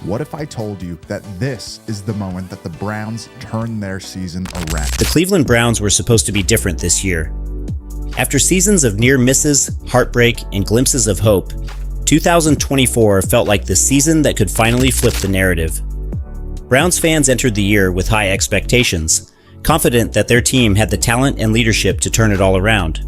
What if I told you that this is the moment that the Browns turn their season around? The Cleveland Browns were supposed to be different this year. After seasons of near misses, heartbreak, and glimpses of hope, 2024 felt like the season that could finally flip the narrative. Browns fans entered the year with high expectations, confident that their team had the talent and leadership to turn it all around.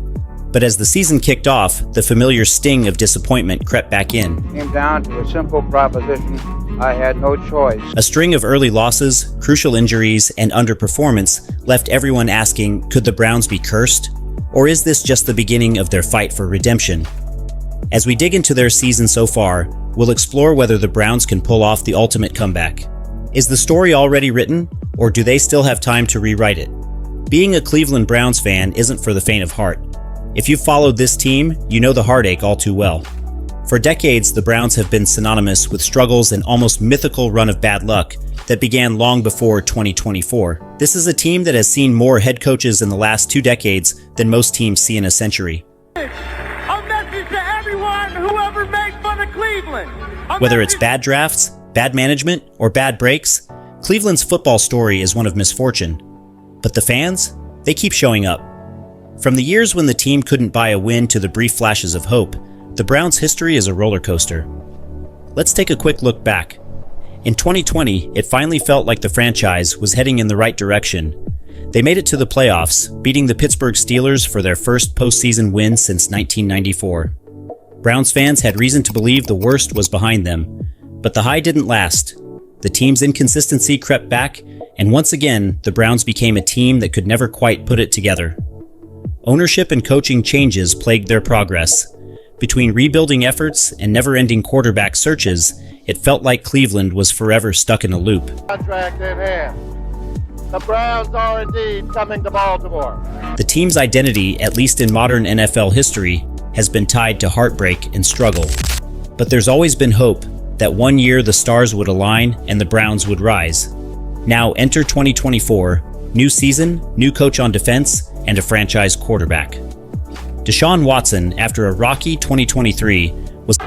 But as the season kicked off, the familiar sting of disappointment crept back in. Came down to a simple proposition. I had no choice. A string of early losses, crucial injuries, and underperformance left everyone asking, could the Browns be cursed? Or is this just the beginning of their fight for redemption? As we dig into their season so far, we'll explore whether the Browns can pull off the ultimate comeback. Is the story already written, or do they still have time to rewrite it? Being a Cleveland Browns fan isn't for the faint of heart. If you've followed this team, you know the heartache all too well. For decades, the Browns have been synonymous with struggles and almost mythical run of bad luck that began long before 2024. This is a team that has seen more head coaches in the last 2 decades than most teams see in a century. A message to everyone who ever made fun of Cleveland. Whether it's bad drafts, bad management, or bad breaks, Cleveland's football story is one of misfortune. But the fans? They keep showing up. From the years when the team couldn't buy a win to the brief flashes of hope, the Browns' history is a roller coaster. Let's take a quick look back. In 2020, it finally felt like the franchise was heading in the right direction. They made it to the playoffs, beating the Pittsburgh Steelers for their first postseason win since 1994. Browns fans had reason to believe the worst was behind them, but the high didn't last. The team's inconsistency crept back, and once again, the Browns became a team that could never quite put it together. Ownership and coaching changes plagued their progress. Between rebuilding efforts and never-ending quarterback searches, it felt like Cleveland was forever stuck in a loop. Contract in hand. The Browns are indeed coming to Baltimore. The team's identity, at least in modern NFL history, has been tied to heartbreak and struggle. But there's always been hope that one year the stars would align and the Browns would rise. Now enter 2024, new season, new coach on defense, and a franchise quarterback. Deshaun Watson, after a rocky 2023, was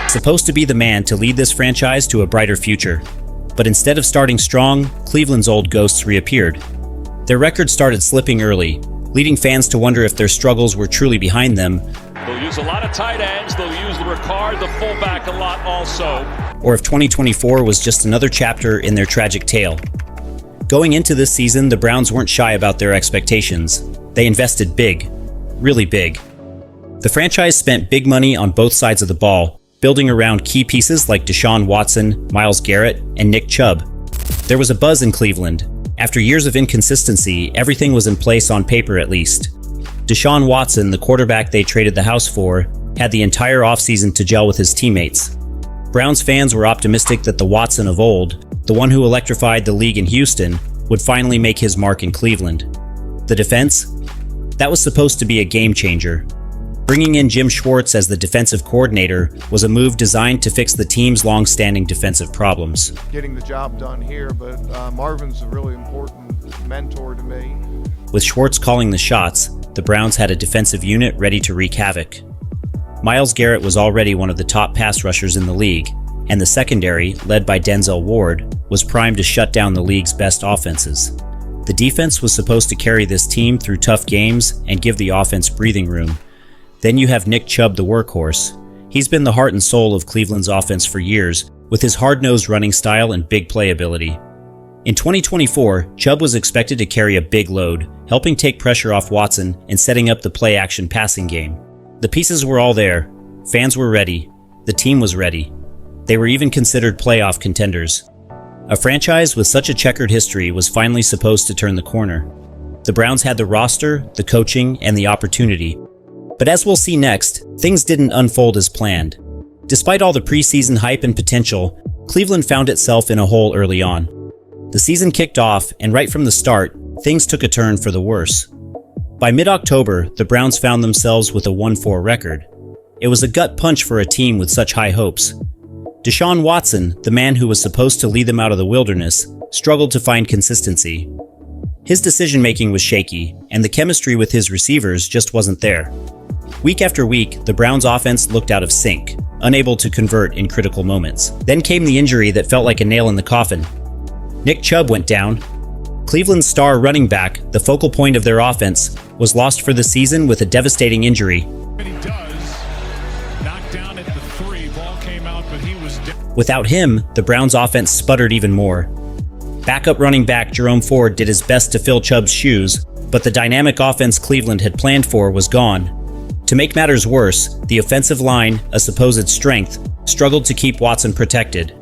supposed to be the man to lead this franchise to a brighter future. But instead of starting strong, Cleveland's old ghosts reappeared. Their record started slipping early, leading fans to wonder if their struggles were truly behind them. They'll use a lot of tight ends. They'll use the Ricard, the fullback, a lot also. Or if 2024 was just another chapter in their tragic tale. Going into this season, the Browns weren't shy about their expectations. They invested big, really big. The franchise spent big money on both sides of the ball, building around key pieces like Deshaun Watson, Myles Garrett, and Nick Chubb. There was a buzz in Cleveland. After years of inconsistency, everything was in place on paper at least. Deshaun Watson, the quarterback they traded the house for, had the entire offseason to gel with his teammates. Browns fans were optimistic that the Watson of old, the one who electrified the league in Houston, would finally make his mark in Cleveland. The defense? That was supposed to be a game changer. Bringing in Jim Schwartz as the defensive coordinator was a move designed to fix the team's long-standing defensive problems. Getting the job done here, but Marvin's a really important mentor to me. With Schwartz calling the shots, the Browns had a defensive unit ready to wreak havoc. Myles Garrett was already one of the top pass rushers in the league, and the secondary, led by Denzel Ward, was primed to shut down the league's best offenses. The defense was supposed to carry this team through tough games and give the offense breathing room. Then you have Nick Chubb, the workhorse. He's been the heart and soul of Cleveland's offense for years, with his hard-nosed running style and big play ability. In 2024, Chubb was expected to carry a big load, helping take pressure off Watson and setting up the play-action passing game. The pieces were all there. Fans were ready. The team was ready. They were even considered playoff contenders. A franchise with such a checkered history was finally supposed to turn the corner. The Browns had the roster, the coaching, and the opportunity. But as we'll see next, things didn't unfold as planned. Despite all the preseason hype and potential, Cleveland found itself in a hole early on. The season kicked off, and right from the start, things took a turn for the worse. By mid-October, the Browns found themselves with a 1-4 record. It was a gut punch for a team with such high hopes. Deshaun Watson, the man who was supposed to lead them out of the wilderness, struggled to find consistency. His decision-making was shaky, and the chemistry with his receivers just wasn't there. Week after week, the Browns' offense looked out of sync, unable to convert in critical moments. Then came the injury that felt like a nail in the coffin. Nick Chubb went down. Cleveland's star running back, the focal point of their offense, was lost for the season with a devastating injury. He does. Knocked down at the 3. Ball came out, but he was down. Without him, the Browns' offense sputtered even more. Backup running back Jerome Ford did his best to fill Chubb's shoes, but the dynamic offense Cleveland had planned for was gone. To make matters worse, the offensive line, a supposed strength, struggled to keep Watson protected.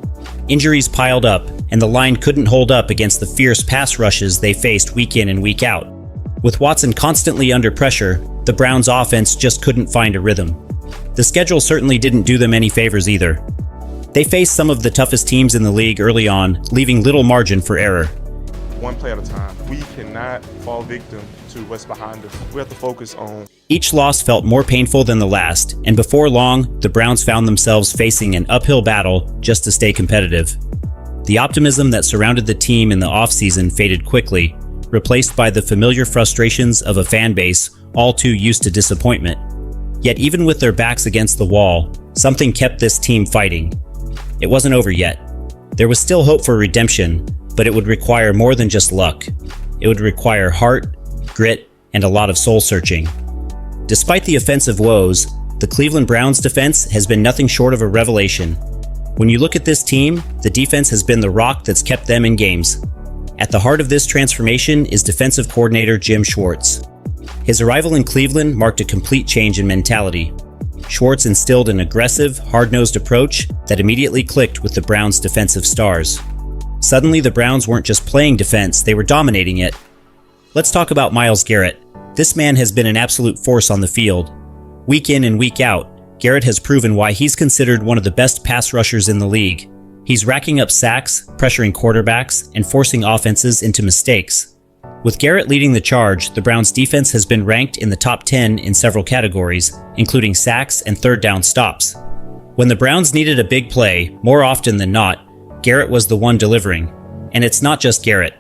Injuries piled up, and the line couldn't hold up against the fierce pass rushes they faced week in and week out. With Watson constantly under pressure, the Browns' offense just couldn't find a rhythm. The schedule certainly didn't do them any favors either. They faced some of the toughest teams in the league early on, leaving little margin for error. One play at a time. We cannot fall victim to what's behind us. We have to focus on. Each loss felt more painful than the last, and before long, the Browns found themselves facing an uphill battle just to stay competitive. The optimism that surrounded the team in the offseason faded quickly, replaced by the familiar frustrations of a fan base all too used to disappointment. Yet even with their backs against the wall, something kept this team fighting. It wasn't over yet. There was still hope for redemption, but it would require more than just luck. It would require heart, grit, and a lot of soul-searching. Despite the offensive woes, the Cleveland Browns defense has been nothing short of a revelation. When you look at this team, the defense has been the rock that's kept them in games. At the heart of this transformation is defensive coordinator Jim Schwartz. His arrival in Cleveland marked a complete change in mentality. Schwartz instilled an aggressive, hard-nosed approach that immediately clicked with the Browns' defensive stars. Suddenly, the Browns weren't just playing defense, they were dominating it. Let's talk about Myles Garrett. This man has been an absolute force on the field. Week in and week out, Garrett has proven why he's considered one of the best pass rushers in the league. He's racking up sacks, pressuring quarterbacks, and forcing offenses into mistakes. With Garrett leading the charge, the Browns' defense has been ranked in the top 10 in several categories, including sacks and third down stops. When the Browns needed a big play, more often than not, Garrett was the one delivering. And it's not just Garrett.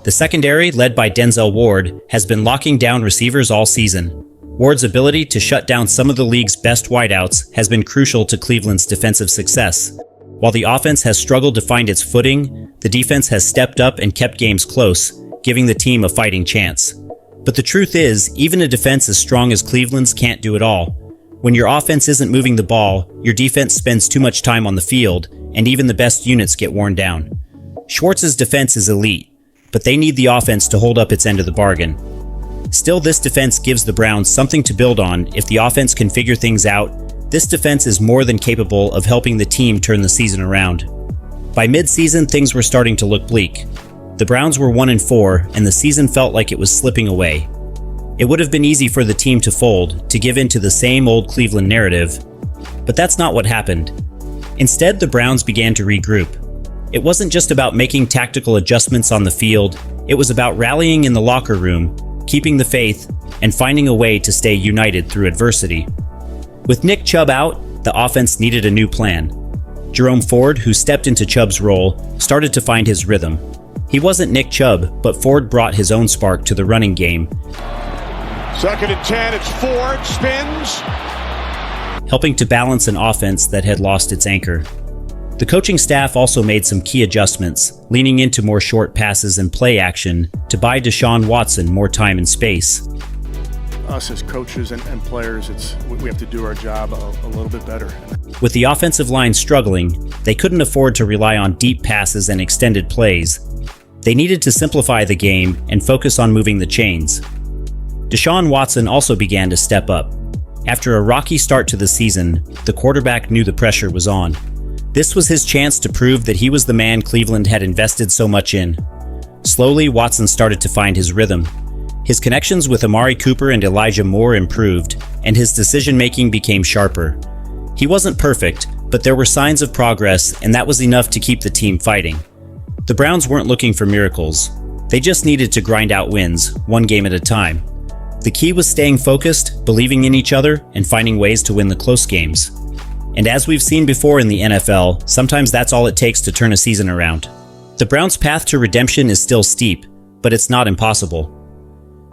The secondary, led by Denzel Ward, has been locking down receivers all season. Ward's ability to shut down some of the league's best wideouts has been crucial to Cleveland's defensive success. While the offense has struggled to find its footing, the defense has stepped up and kept games close, giving the team a fighting chance. But the truth is, even a defense as strong as Cleveland's can't do it all. When your offense isn't moving the ball, your defense spends too much time on the field, and even the best units get worn down. Schwartz's defense is elite, but they need the offense to hold up its end of the bargain. Still, this defense gives the Browns something to build on. If the offense can figure things out, this defense is more than capable of helping the team turn the season around. By mid-season, things were starting to look bleak. The Browns were 1-4, and the season felt like it was slipping away. It would have been easy for the team to fold, to give in to the same old Cleveland narrative. But that's not what happened. Instead, the Browns began to regroup. It wasn't just about making tactical adjustments on the field, it was about rallying in the locker room, keeping the faith, and finding a way to stay united through adversity. With Nick Chubb out, the offense needed a new plan. Jerome Ford, who stepped into Chubb's role, started to find his rhythm. He wasn't Nick Chubb, but Ford brought his own spark to the running game. 2nd and 10, it's Ford, spins. Helping to balance an offense that had lost its anchor. The coaching staff also made some key adjustments, leaning into more short passes and play action to buy Deshaun Watson more time and space. Us as coaches and players, we have to do our job a little bit better. With the offensive line struggling, they couldn't afford to rely on deep passes and extended plays. They needed to simplify the game and focus on moving the chains. Deshaun Watson also began to step up. After a rocky start to the season, the quarterback knew the pressure was on. This was his chance to prove that he was the man Cleveland had invested so much in. Slowly, Watson started to find his rhythm. His connections with Amari Cooper and Elijah Moore improved, and his decision-making became sharper. He wasn't perfect, but there were signs of progress, and that was enough to keep the team fighting. The Browns weren't looking for miracles. They just needed to grind out wins, one game at a time. The key was staying focused, believing in each other, and finding ways to win the close games. And as we've seen before in the NFL, sometimes that's all it takes to turn a season around. The Browns' path to redemption is still steep, but it's not impossible.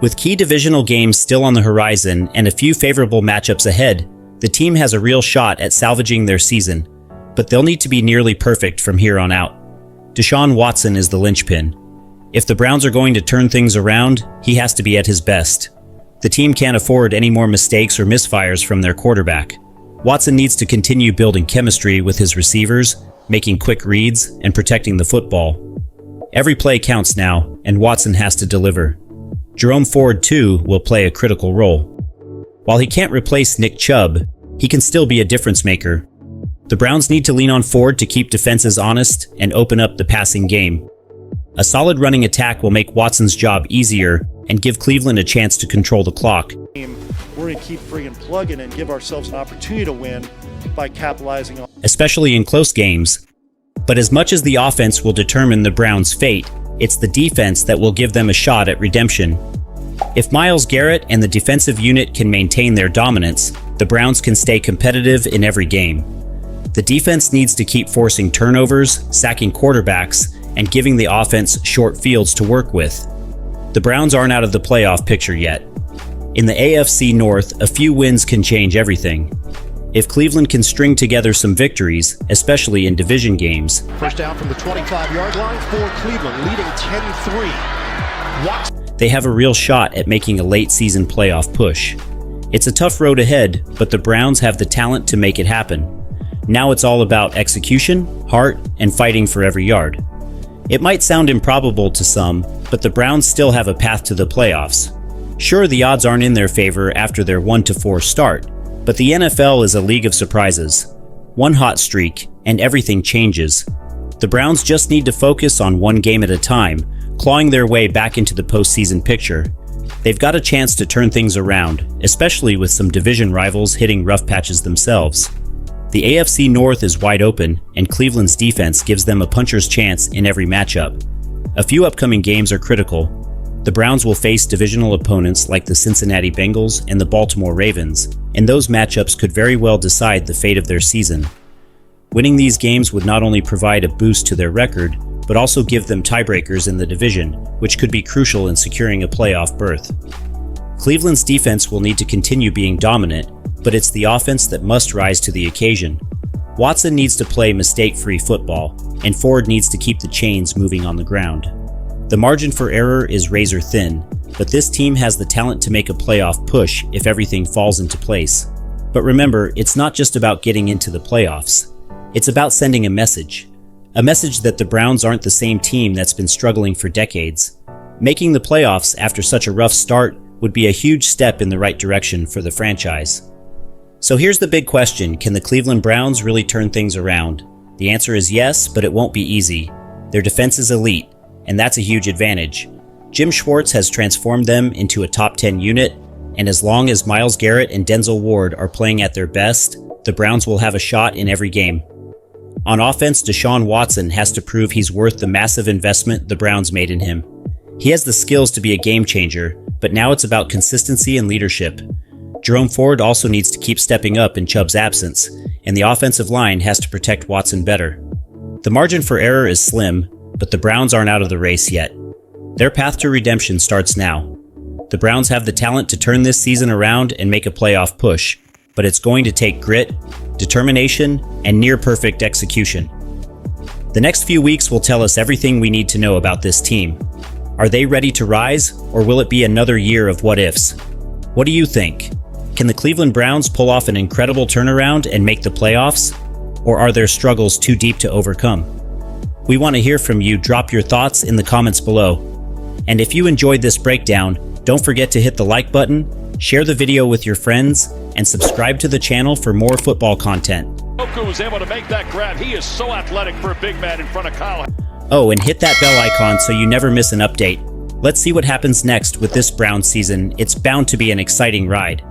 With key divisional games still on the horizon and a few favorable matchups ahead, the team has a real shot at salvaging their season, but they'll need to be nearly perfect from here on out. Deshaun Watson is the linchpin. If the Browns are going to turn things around, he has to be at his best. The team can't afford any more mistakes or misfires from their quarterback. Watson needs to continue building chemistry with his receivers, making quick reads, and protecting the football. Every play counts now, and Watson has to deliver. Jerome Ford, too, will play a critical role. While he can't replace Nick Chubb, he can still be a difference maker. The Browns need to lean on Ford to keep defenses honest and open up the passing game. A solid running attack will make Watson's job easier and give Cleveland a chance to control the clock. We're going to keep friggin' plugging and give ourselves an opportunity to win by capitalizing on, especially in close games. But as much as the offense will determine the Browns' fate, it's the defense that will give them a shot at redemption. If Myles Garrett and the defensive unit can maintain their dominance, the Browns can stay competitive in every game. The defense needs to keep forcing turnovers, sacking quarterbacks, and giving the offense short fields to work with. The Browns aren't out of the playoff picture yet. In the AFC North, a few wins can change everything. If Cleveland can string together some victories, especially in division games, first down from the 25-yard line for Cleveland, leading 10-3. Watson. They have a real shot at making a late-season playoff push. It's a tough road ahead, but the Browns have the talent to make it happen. Now it's all about execution, heart, and fighting for every yard. It might sound improbable to some, but the Browns still have a path to the playoffs. Sure, the odds aren't in their favor after their 1-4 start, but the NFL is a league of surprises. One hot streak, and everything changes. The Browns just need to focus on one game at a time, clawing their way back into the postseason picture. They've got a chance to turn things around, especially with some division rivals hitting rough patches themselves. The AFC North is wide open, and Cleveland's defense gives them a puncher's chance in every matchup. A few upcoming games are critical. The Browns will face divisional opponents like the Cincinnati Bengals and the Baltimore Ravens, and those matchups could very well decide the fate of their season. Winning these games would not only provide a boost to their record, but also give them tiebreakers in the division, which could be crucial in securing a playoff berth. Cleveland's defense will need to continue being dominant, but it's the offense that must rise to the occasion. Watson needs to play mistake-free football, and Ford needs to keep the chains moving on the ground. The margin for error is razor thin, but this team has the talent to make a playoff push if everything falls into place. But remember, it's not just about getting into the playoffs. It's about sending a message that the Browns aren't the same team that's been struggling for decades. Making the playoffs after such a rough start would be a huge step in the right direction for the franchise. So here's the big question, can the Cleveland Browns really turn things around? The answer is yes, but it won't be easy. Their defense is elite, and that's a huge advantage. Jim Schwartz has transformed them into a top 10 unit, and as long as Myles Garrett and Denzel Ward are playing at their best, the Browns will have a shot in every game. On offense, Deshaun Watson has to prove he's worth the massive investment the Browns made in him. He has the skills to be a game changer, but now it's about consistency and leadership. Jerome Ford also needs to keep stepping up in Chubb's absence, and the offensive line has to protect Watson better. The margin for error is slim, but the Browns aren't out of the race yet. Their path to redemption starts now. The Browns have the talent to turn this season around and make a playoff push, but it's going to take grit, determination, and near-perfect execution. The next few weeks will tell us everything we need to know about this team. Are they ready to rise, or will it be another year of what-ifs? What do you think? Can the Cleveland Browns pull off an incredible turnaround and make the playoffs? Or are their struggles too deep to overcome? We want to hear from you. Drop your thoughts in the comments below. And if you enjoyed this breakdown, don't forget to hit the like button, share the video with your friends, and subscribe to the channel for more football content. Njoku was able to make that grab. He is so athletic for a big man in front of Kyle. Oh, and hit that bell icon so you never miss an update. Let's see what happens next with this Browns season. It's bound to be an exciting ride.